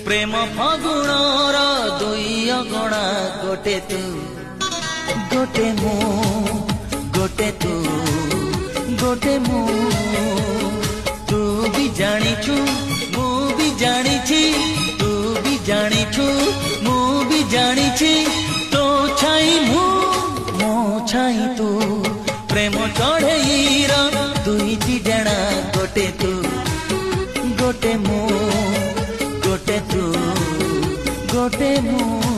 प्रेम फागुणर दुई अगणा गोटे तू गोटे मु गोटे तू गोटे मु तू भी जानिछु मु भी जानिछि तू भी जानिछु मु भी जानिछि तो छाई मु मो छाई तू प्रेम चढ़ेईर दुईटी डेणा गोटे तू गोटे मु गोटे तू गोटे मु।